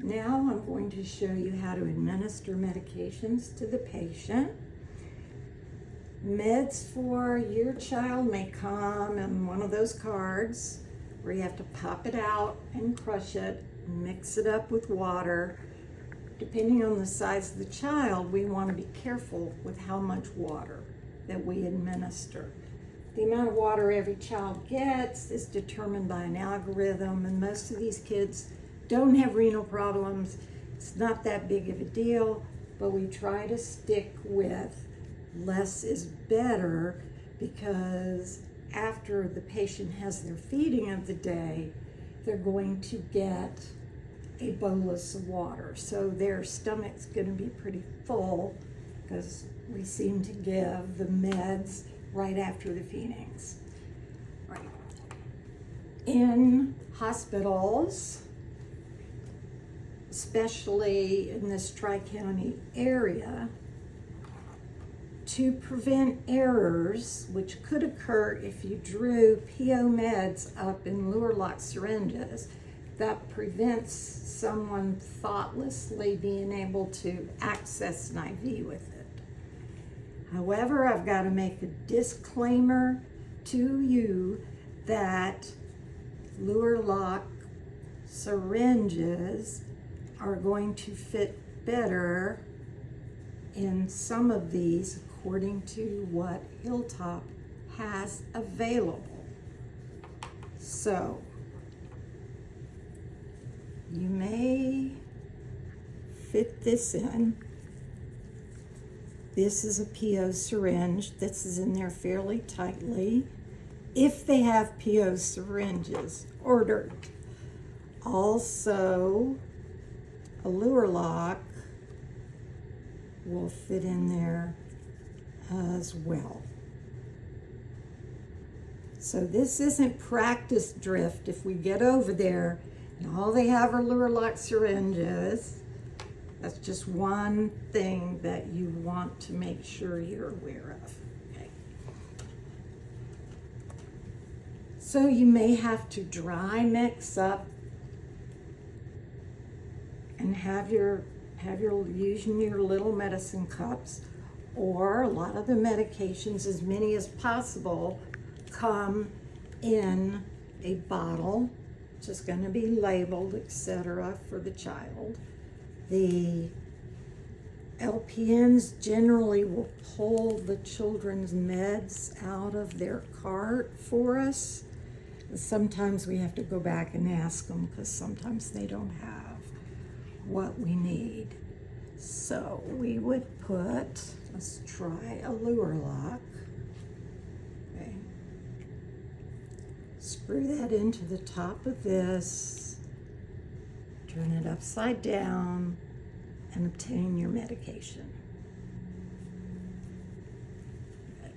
Now I'm going to show you how to administer medications to the patient. Meds for your child may come in one of those cards where you have to pop it out and crush it, mix it up with water. Depending on the size of the child, we want to be careful with how much water that we administer. The amount of water every child gets is determined by an algorithm, and most of these kids don't have renal problems. It's not that big of a deal, but we try to stick with less is better, because after the patient has their feeding of the day, they're going to get a bolus of water. So their stomach's going to be pretty full because we seem to give the meds right after the feedings. Right. In hospitals, especially in this Tri-County area, to prevent errors, which could occur if you drew PO meds up in Luer lock syringes, that prevents someone thoughtlessly being able to access an IV with it. However, I've got to make a disclaimer to you that Luer lock syringes are going to fit better in some of these according to what Hilltop has available. So you may fit this in. This is a PO syringe. This is in there fairly tightly, if they have PO syringes ordered. Also, a Luer lock will fit in there as well. So this isn't practice drift if we get over there and all they have are Luer lock syringes. That's just one thing that you want to make sure you're aware of. Okay. So you may have to dry mix up and using your little medicine cups, or a lot of the medications, as many as possible, come in a bottle, which is going to be labeled, etc., for the child. The LPNs generally will pull the children's meds out of their cart for us. Sometimes we have to go back and ask them because sometimes they don't have what we need. So we would put, let's try a Luer lock. Okay. Screw that into the top of this, turn it upside down, and obtain your medication. Okay.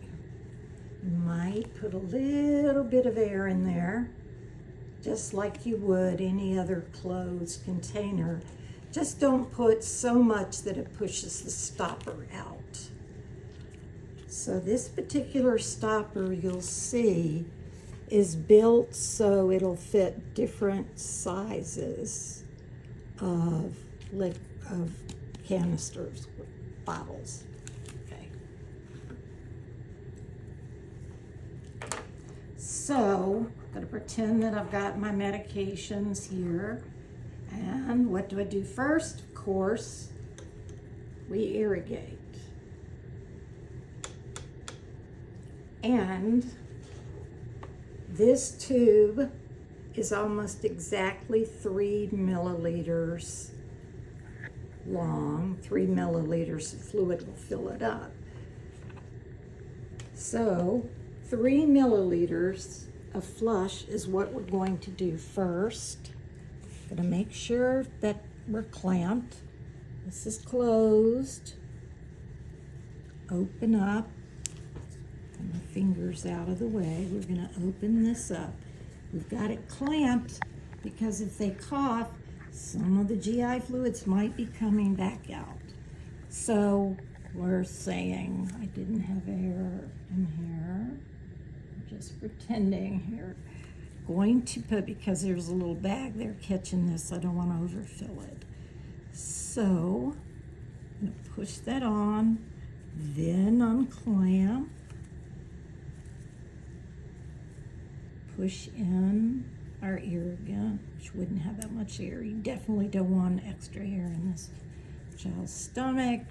You might put a little bit of air in there, just like you would any other closed container. Just don't put so much that it pushes the stopper out. So this particular stopper, you'll see, is built so it'll fit different sizes of canisters, bottles. Okay. So I'm going to pretend that I've got my medications here. And what do I do first? Of course, we irrigate. And this tube is almost exactly 3 milliliters long. 3 milliliters of fluid will fill it up. So 3 milliliters of flush is what we're going to do first. Going to make sure that we're clamped. This is closed. Open up. Get my fingers out of the way. We're going to open this up. We've got it clamped because if they cough, some of the GI fluids might be coming back out. So we're saying, I didn't have air in here. I'm just pretending here. going to put, because there's a little bag there catching this, I don't want to overfill it. So I'm going to push that on, then unclamp, push in our ear again, which wouldn't have that much air. You definitely don't want extra air in this child's stomach.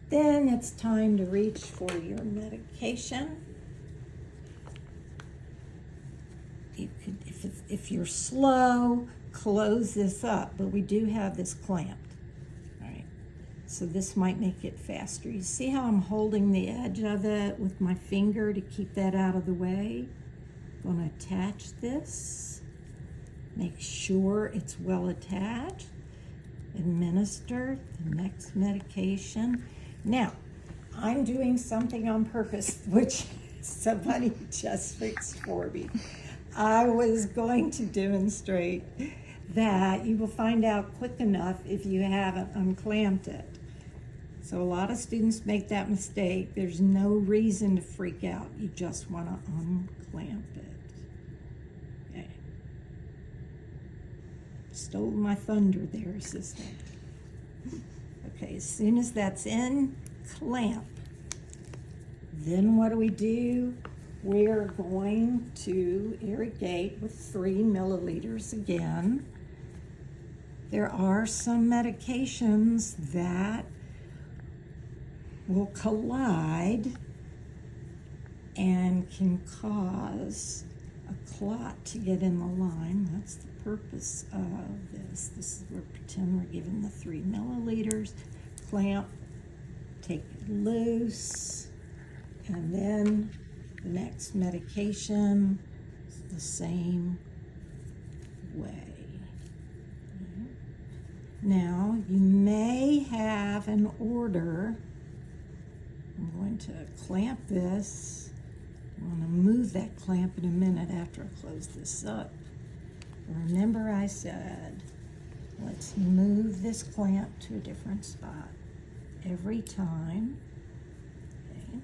Then it's time to reach for your medication. You could, if you're slow, close this up, but we do have this clamped. All right, so this might make it faster. You see how I'm holding the edge of it with my finger to keep that out of the way? I'm going to attach this. Make sure it's well attached. Administer the next medication. Now, I'm doing something on purpose, which somebody just fixed for me. I was going to demonstrate that you will find out quick enough if you haven't unclamped it. So a lot of students make that mistake. There's no reason to freak out. You just want to unclamp it. Okay. Stole my thunder there, assistant. Okay, as soon as that's in, clamp. Then what do? We're going to irrigate with 3 milliliters again. There are some medications that will collide and can cause a clot to get in the line. That's the purpose of this. This is where pretend we're giving the 3 milliliters. Clamp, take it loose, and then the next medication is the same way. Now, you may have an order. I'm going to clamp this. I'm going to move that clamp in a minute after I close this up. Remember I said, let's move this clamp to a different spot every time. Okay.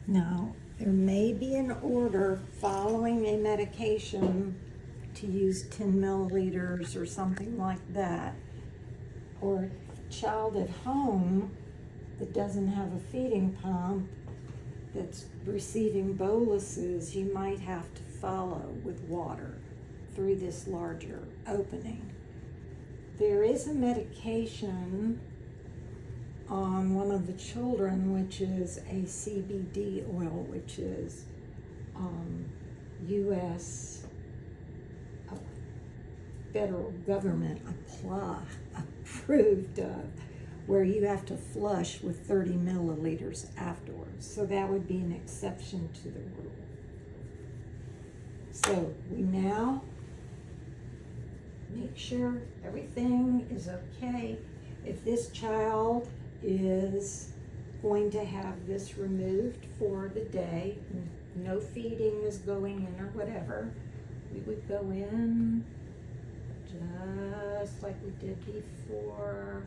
Now, there may be an order following a medication to use 10 milliliters or something like that. Or a child at home that doesn't have a feeding pump that's receiving boluses, you might have to follow with water through this larger opening. There is a medication on one of the children, which is a CBD oil, which is U.S. federal government approved of, where you have to flush with 30 milliliters afterwards. So that would be an exception to the rule. So we now make sure everything is okay. If this child is going to have this removed for the day, no feeding is going in or whatever, we would go in just like we did before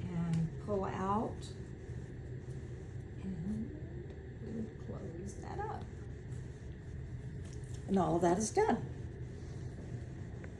and pull out, and we would close that up. And all of that is done.